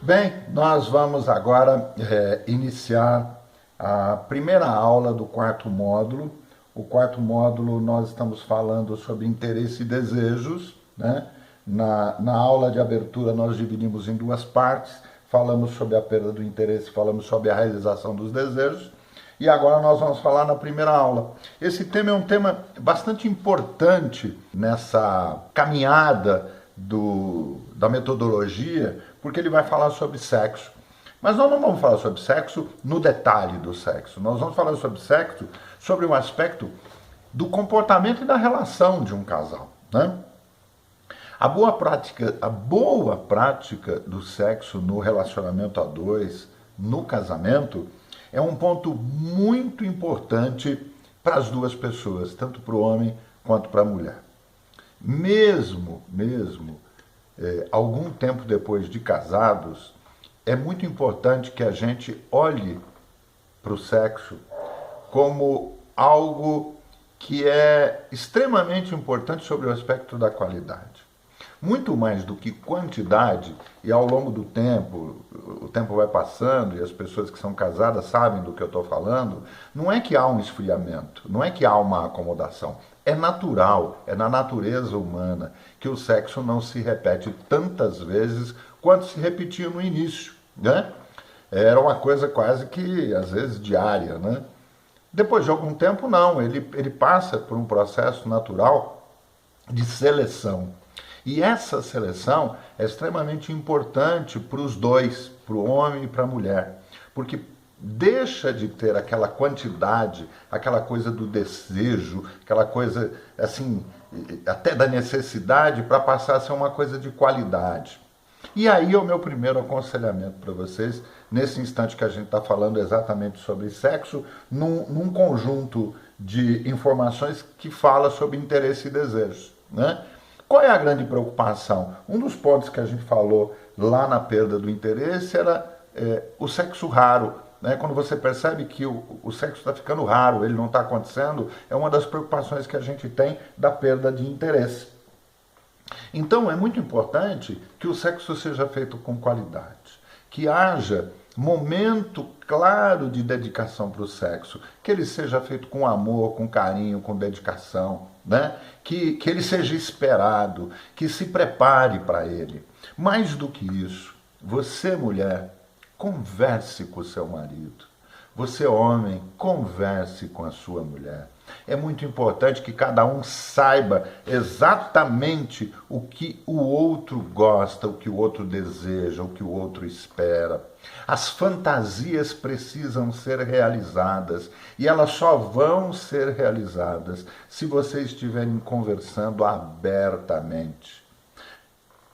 Bem, nós vamos agora iniciar a primeira aula do quarto módulo. O quarto módulo nós estamos falando sobre interesse e desejos, né? Na aula de abertura nós dividimos em duas partes, falamos sobre a perda do interesse, falamos sobre a realização dos desejos, e agora nós vamos falar na primeira aula. Esse tema é um tema bastante importante nessa caminhada da metodologia, porque ele vai falar sobre sexo. Mas nós não vamos falar sobre sexo no detalhe do sexo. Nós vamos falar sobre sexo sobre um aspecto do comportamento e da relação de um casal, né? A boa prática do sexo no relacionamento a dois, no casamento, é um ponto muito importante para as duas pessoas, tanto para o homem quanto para a mulher. Mesmo algum tempo depois de casados, é muito importante que a gente olhe para o sexo como algo que é extremamente importante sobre o aspecto da qualidade. Muito mais do que quantidade, e ao longo do tempo, o tempo vai passando e as pessoas que são casadas sabem do que eu estou falando, não é que há um esfriamento, não é que há uma acomodação. É natural, é na natureza humana que o sexo não se repete tantas vezes quanto se repetia no início, né? Era uma coisa quase que, às vezes, diária, né? Depois de algum tempo, não, ele passa por um processo natural de seleção. E essa seleção é extremamente importante para os dois, para o homem e para a mulher, porque deixa de ter aquela quantidade, aquela coisa do desejo, aquela coisa, assim, até da necessidade, para passar a ser uma coisa de qualidade. E aí é o meu primeiro aconselhamento para vocês, nesse instante que a gente está falando exatamente sobre sexo, num conjunto de informações que fala sobre interesse e desejo, né? Qual é a grande preocupação? Um dos pontos que a gente falou lá na perda do interesse era o sexo raro. Né? Quando você percebe que o sexo está ficando raro, ele não está acontecendo, é uma das preocupações que a gente tem da perda de interesse. Então é muito importante que o sexo seja feito com qualidade, que haja momento claro de dedicação para o sexo, que ele seja feito com amor, com carinho, com dedicação, né? Que ele seja esperado, que se prepare para ele. Mais do que isso, você, mulher, converse com o seu marido. Você, homem, converse com a sua mulher. É muito importante que cada um saiba exatamente o que o outro gosta, o que o outro deseja, o que o outro espera. As fantasias precisam ser realizadas e elas só vão ser realizadas se vocês estiverem conversando abertamente.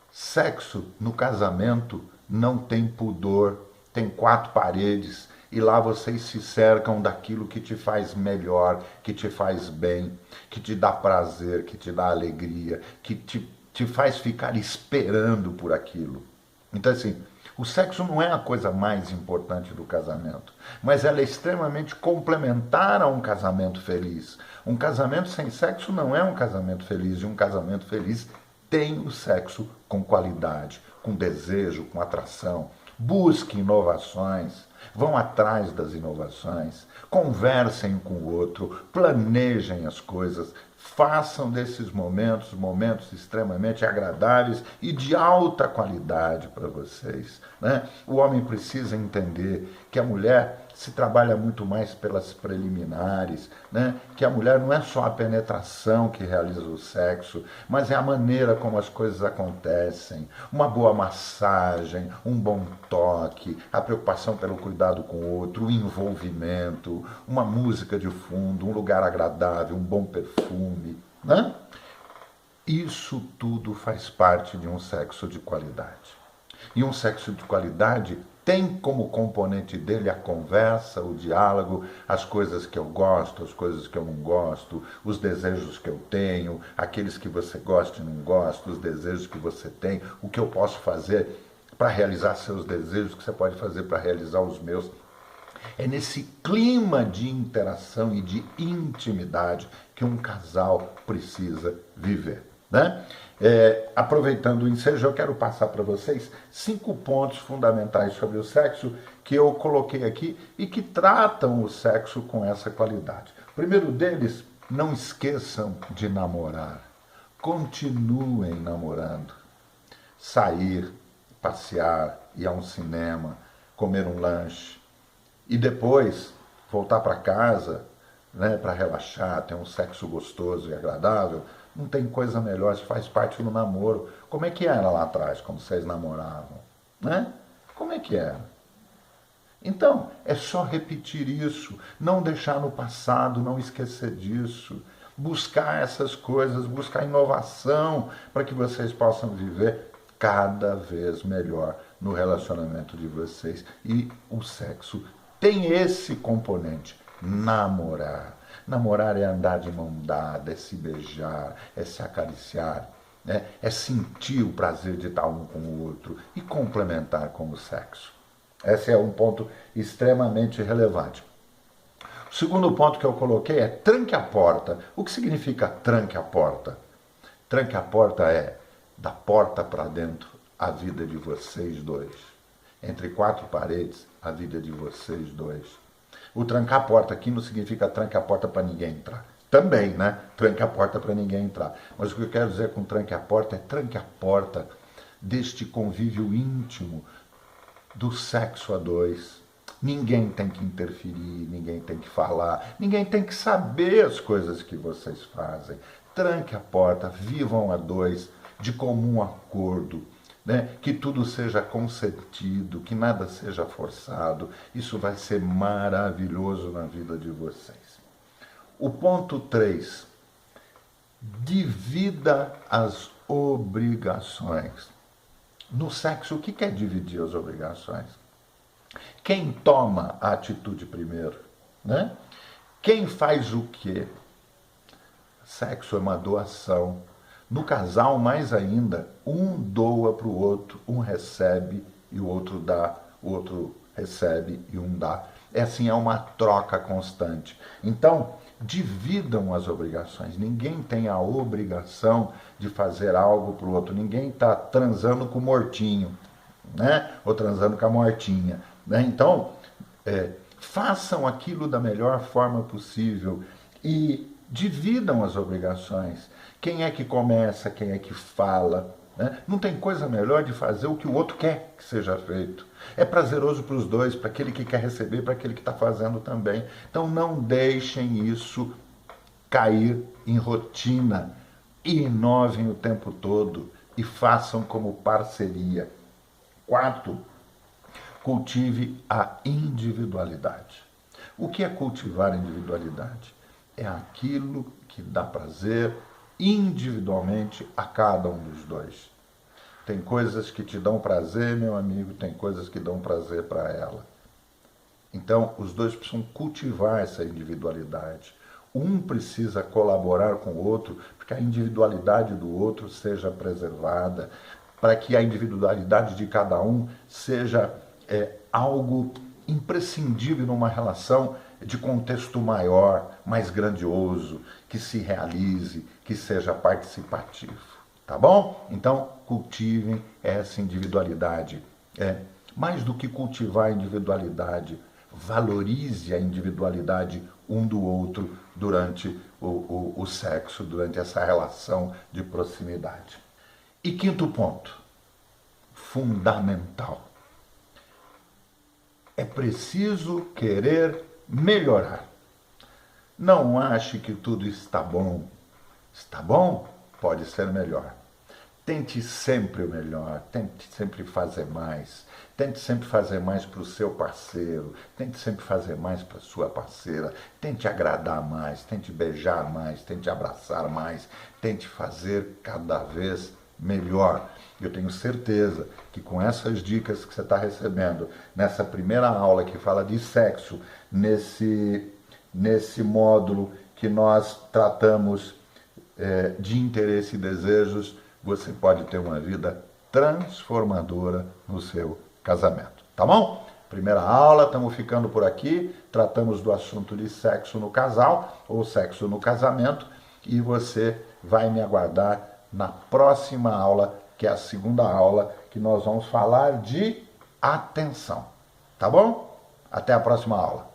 Sexo no casamento não tem pudor, tem quatro paredes. E lá vocês se cercam daquilo que te faz melhor, que te faz bem, que te dá prazer, que te dá alegria, que te faz ficar esperando por aquilo. Então, assim, o sexo não é a coisa mais importante do casamento, mas ela é extremamente complementar a um casamento feliz. Um casamento sem sexo não é um casamento feliz, e um casamento feliz tem o sexo com qualidade, com desejo, com atração. Busque inovações. Vão atrás das inovações, conversem com o outro, planejem as coisas, façam desses momentos extremamente agradáveis e de alta qualidade para vocês, né? O homem precisa entender que a mulher se trabalha muito mais pelas preliminares, né? Que a mulher não é só a penetração que realiza o sexo, mas é a maneira como as coisas acontecem, uma boa massagem, um bom toque, a preocupação pelo cuidado com o outro, o envolvimento, uma música de fundo, um lugar agradável, um bom perfume, né? Isso tudo faz parte de um sexo de qualidade. E um sexo de qualidade tem como componente dele a conversa, o diálogo, as coisas que eu gosto, as coisas que eu não gosto, os desejos que eu tenho, aqueles que você gosta e não gosta, os desejos que você tem, o que eu posso fazer para realizar seus desejos, o que você pode fazer para realizar os meus. É nesse clima de interação e de intimidade que um casal precisa viver, né? Aproveitando o ensejo, eu quero passar para vocês 5 pontos fundamentais sobre o sexo que eu coloquei aqui e que tratam o sexo com essa qualidade. O primeiro deles, não esqueçam de namorar. Continuem namorando. Sair, passear, ir a um cinema, comer um lanche e depois voltar para casa, né, para relaxar, ter um sexo gostoso e agradável. Não tem coisa melhor, isso faz parte do namoro. Como é que era lá atrás, quando vocês namoravam? Né? Como é que era? Então, é só repetir isso, não deixar no passado, não esquecer disso, buscar essas coisas, buscar inovação para que vocês possam viver cada vez melhor no relacionamento de vocês. E o sexo tem esse componente, namorar. Namorar é andar de mão dada, é se beijar, é se acariciar, né? É sentir o prazer de estar um com o outro e complementar com o sexo. Esse é um ponto extremamente relevante. O segundo ponto que eu coloquei é tranque a porta. O que significa tranque a porta? Tranque a porta é da porta para dentro a vida de vocês dois. Entre 4 paredes, a vida de vocês dois. O trancar a porta aqui não significa tranque a porta para ninguém entrar. Também, né? Tranque a porta para ninguém entrar. Mas o que eu quero dizer com tranque a porta é tranque a porta deste convívio íntimo do sexo a dois. Ninguém tem que interferir, ninguém tem que falar, ninguém tem que saber as coisas que vocês fazem. Tranque a porta, vivam a dois, de comum acordo, né? Que tudo seja consentido, que nada seja forçado. Isso vai ser maravilhoso na vida de vocês. O ponto 3, divida as obrigações. No sexo, o que é dividir as obrigações? Quem toma a atitude primeiro, né? Quem faz o quê? Sexo é uma doação. No casal, mais ainda, um doa para o outro, um recebe e o outro dá, o outro recebe e um dá. É assim, é uma troca constante. Então, dividam as obrigações. Ninguém tem a obrigação de fazer algo para o outro. Ninguém está transando com o mortinho, né? Ou transando com a mortinha, né? Então, façam aquilo da melhor forma possível e dividam as obrigações. Quem é que começa, quem é que fala, né? Não tem coisa melhor de fazer o que o outro quer que seja feito. É prazeroso para os dois, para aquele que quer receber, para aquele que está fazendo também. Então não deixem isso cair em rotina. Inovem o tempo todo e façam como parceria. 4, cultive a individualidade. O que é cultivar a individualidade? É aquilo que dá prazer individualmente a cada um dos dois. Tem coisas que te dão prazer, meu amigo, tem coisas que dão prazer para ela. Então, os dois precisam cultivar essa individualidade. Um precisa colaborar com o outro para que a individualidade do outro seja preservada, para que a individualidade de cada um seja algo imprescindível numa relação de contexto maior, mais grandioso, que se realize, que seja participativo. Tá bom? Então, cultivem essa individualidade. Mais do que cultivar a individualidade, valorize a individualidade um do outro durante o sexo, durante essa relação de proximidade. E 5º ponto, fundamental. É preciso querer melhorar. Não ache que tudo está bom. Está bom? Pode ser melhor. Tente sempre o melhor, tente sempre fazer mais. Tente sempre fazer mais para o seu parceiro, tente sempre fazer mais para a sua parceira. Tente agradar mais, tente beijar mais, tente abraçar mais. Tente fazer cada vez melhor. Eu tenho certeza que com essas dicas que você está recebendo, nessa primeira aula que fala de sexo, nesse módulo que nós tratamos de interesse e desejos, você pode ter uma vida transformadora no seu casamento. Tá bom? Primeira aula, estamos ficando por aqui. Tratamos do assunto de sexo no casal ou sexo no casamento e você vai me aguardar na próxima aula, que é a segunda aula, que nós vamos falar de atenção. Tá bom? Até a próxima aula.